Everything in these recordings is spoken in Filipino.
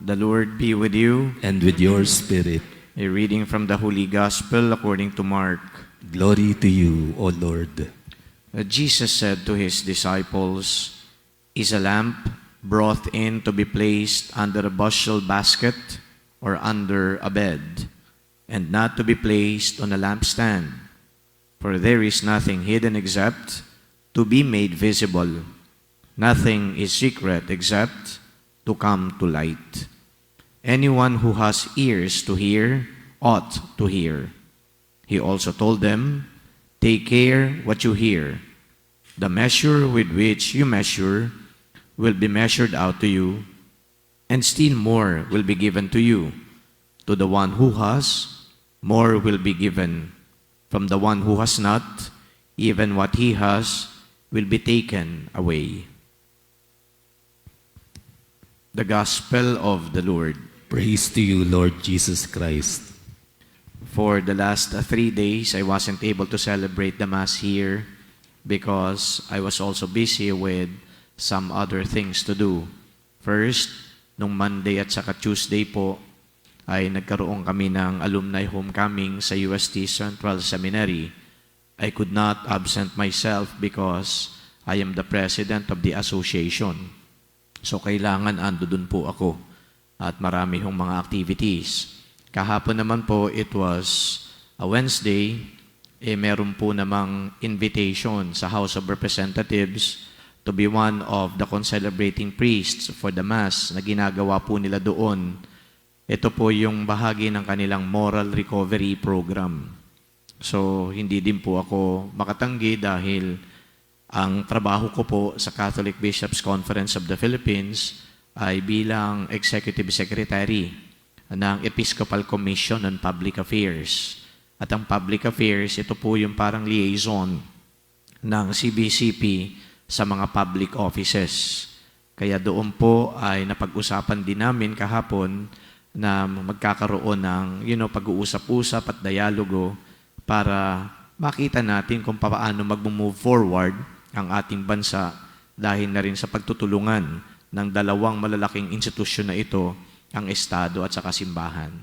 The Lord be with you. and with your spirit. A reading from the Holy Gospel according to Mark. Glory to you, O Lord. Jesus said to his disciples, "Is a lamp brought in to be placed under a bushel basket or under a bed, and not to be placed on a lampstand? For there is nothing hidden except to be made visible. Nothing is secret except to come to light. Anyone who has ears to hear ought to hear." He also told them, "Take care what you hear. The measure with which you measure will be measured out to you, and still more will be given to you. To the one who has, more will be given. From the one who has not, even what he has will be taken away." The Gospel of the Lord. Praise to you, Lord Jesus Christ. For the last 3 days, I wasn't able to celebrate the Mass here because I was also busy with some other things to do. First, nung Monday at saka Tuesday po, ay nagkaroon kami ng alumni homecoming sa UST Central Seminary. I could not absent myself because I am the president of the association. So kailangan ando dun po ako at marami hong mga activities. Kahapon naman po, it was a Wednesday, meron po namang invitation sa House of Representatives to be one of the concelebrating priests for the Mass na ginagawa po nila doon. Ito po yung bahagi ng kanilang moral recovery program. So, hindi din po ako makatanggi dahil ang trabaho ko po sa Catholic Bishops' Conference of the Philippines ay bilang Executive Secretary ng Episcopal Commission on Public Affairs. At ang Public Affairs, ito po yung parang liaison ng CBCP sa mga public offices. Kaya doon po ay napag-usapan din namin kahapon na magkakaroon ng pag-uusap-usap at dialogo para makita natin kung paano mag-move forward ang ating bansa dahil na rin sa pagtutulungan ng dalawang malalaking institusyon na ito, ang Estado at saka simbahan.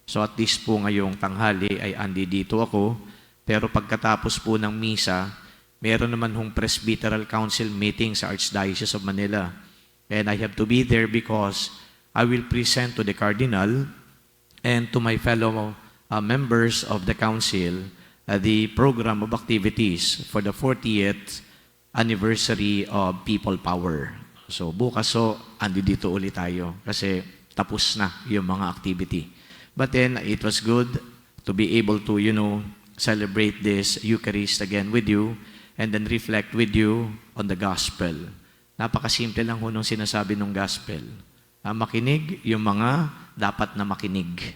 So at least po ngayong tanghali ay andi dito ako, pero pagkatapos po ng misa, meron naman hong Presbyteral Council meeting sa Archdiocese of Manila. And I have to be there because I will present to the Cardinal and to my fellow members of the Council the program of activities for the 40th anniversary of People Power. So bukas andi dito ulit tayo kasi tapos na yung mga activity. But then, it was good to be able to, celebrate this Eucharist again with you and then reflect with you on the Gospel. Napakasimple lang nung sinasabi ng Gospel. Makinig yung mga dapat na makinig.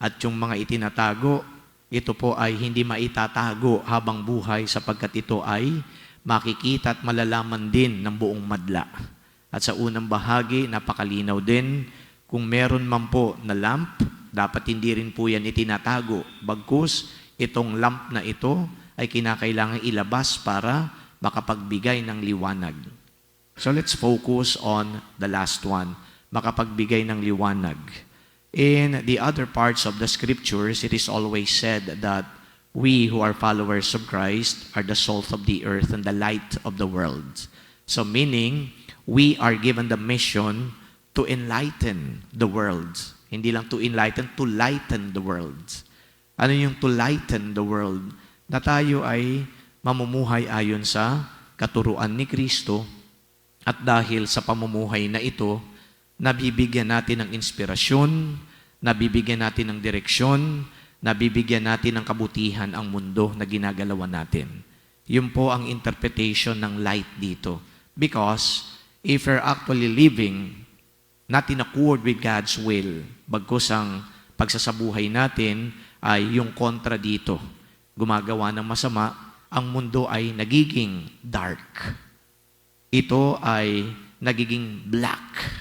At yung mga itinatago, ito po ay hindi maitatago habang buhay sapagkat ito ay makikita at malalaman din ng buong madla. At sa unang bahagi, napakalinaw din, kung meron man po na lamp, dapat hindi rin po yan itinatago. Bagkus, itong lamp na ito ay kinakailangan ilabas para makapagbigay ng liwanag. So let's focus on the last one, makapagbigay ng liwanag. In the other parts of the scriptures, it is always said that we who are followers of Christ are the salt of the earth and the light of the world. So meaning, we are given the mission to enlighten the world. Hindi lang to enlighten, to lighten the world. Ano yung to lighten the world? Na tayo ay mamumuhay ayon sa katuruan ni Kristo at dahil sa pamumuhay na ito, nabibigyan natin ng inspirasyon, nabibigyan natin ng direksyon, nabibigyan natin ng kabutihan ang mundo na ginagalawan natin. Yun po ang interpretation ng light dito. Because if you're actually living not in accord with God's will, bagkus ang pagsasabuhay natin ay yung kontra dito. Gumagawa ng masama, ang mundo ay nagiging dark. Ito ay nagiging black.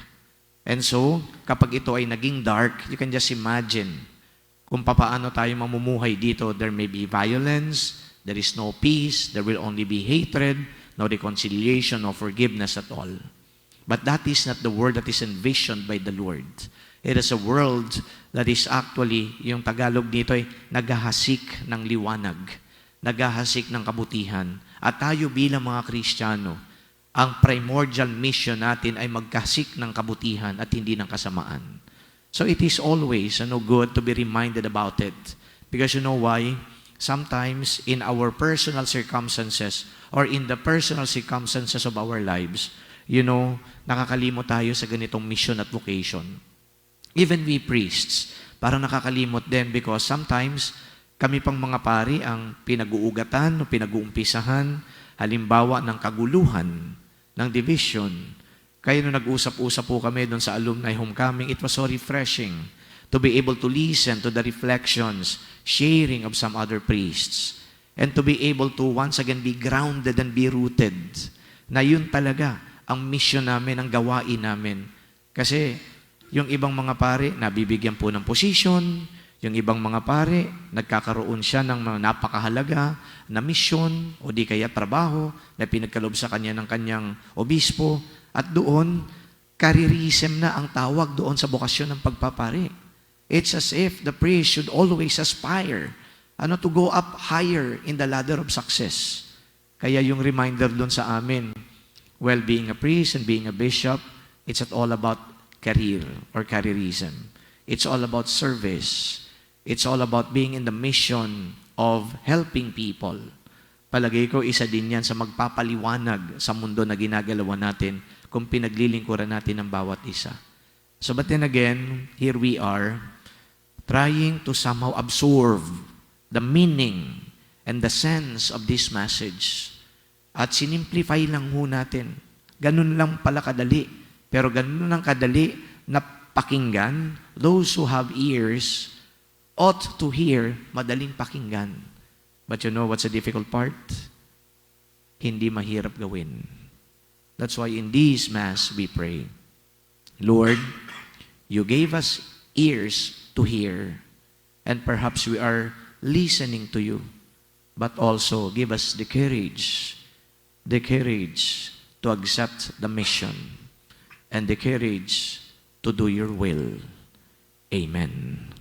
And so, kapag ito ay naging dark, you can just imagine kung paano tayo mamumuhay dito. There may be violence, there is no peace, there will only be hatred, no reconciliation, no forgiveness at all. But that is not the word that is envisioned by the Lord. It is a world that is actually, yung Tagalog dito ay naghahasik ng liwanag, naghahasik ng kabutihan. At tayo bilang mga Kristiyano, ang primordial mission natin ay magkasik ng kabutihan at hindi ng kasamaan. So it is always good to be reminded about it. Because you know why? Sometimes in our personal circumstances or in the personal circumstances of our lives, nakakalimot tayo sa ganitong mission at vocation. Even we priests, parang nakakalimot din because sometimes kami pang mga pari ang pinag-uugatan o pinag-uumpisahan, halimbawa ng kaguluhan, ng division. Kaya nung nag-usap-usap po kami doon sa alumni homecoming, it was so refreshing to be able to listen to the reflections, sharing of some other priests, and to be able to once again be grounded and be rooted. Na yun talaga ang mission namin, ang gawain namin. Kasi yung ibang mga pare, nabibigyan po ng posisyon, yung ibang mga pare, nagkakaroon siya ng mga napakahalaga na misyon o di kaya trabaho na pinagkaloob sa kanya ng kanyang obispo. At doon, careerism na ang tawag doon sa bokasyon ng pagpapari. It's as if the priest should always aspire to go up higher in the ladder of success. Kaya yung reminder doon sa amin, well, being a priest and being a bishop, it's not all about career or careerism. It's all about service. It's all about being in the mission of helping people. Palagay ko, isa din yan sa magpapaliwanag sa mundo na ginagalawan natin kung pinaglilingkuran natin ang bawat isa. So, but then again, here we are, trying to somehow absorb the meaning and the sense of this message. At sinimplify lang ho natin. Ganun lang pala kadali. Pero ganun lang kadali na pakinggan. Those who have ears ought to hear, madaling pakinggan. But you know what's the difficult part? Hindi mahirap gawin. That's why in this Mass we pray, Lord, you gave us ears to hear, and perhaps we are listening to you, but also give us the courage to accept the mission, and the courage to do your will. Amen.